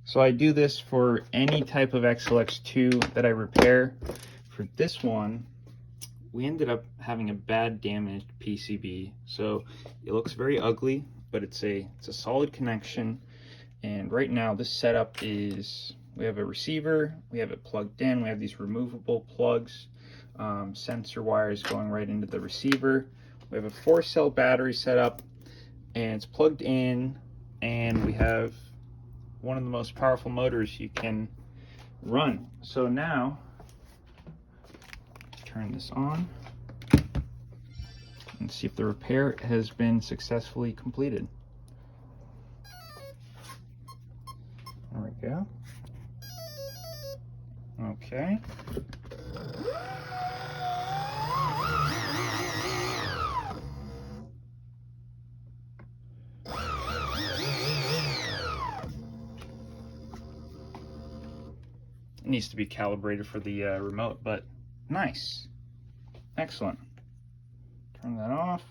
So I do this for any type of XLX2 that I repair. For this one, we ended up having a bad damaged PCB. So it looks very ugly, but it's a solid connection. And right now this setup is, we have a receiver, we have it plugged in, we have these removable plugs, sensor wires going right into the receiver. We have a 4-cell battery set up, and it's plugged in, and we have one of the most powerful motors you can run. So now, turn this on and see if the repair has been successfully completed. There we go. Okay. It needs to be calibrated for the remote, but nice. Excellent. Turn that off.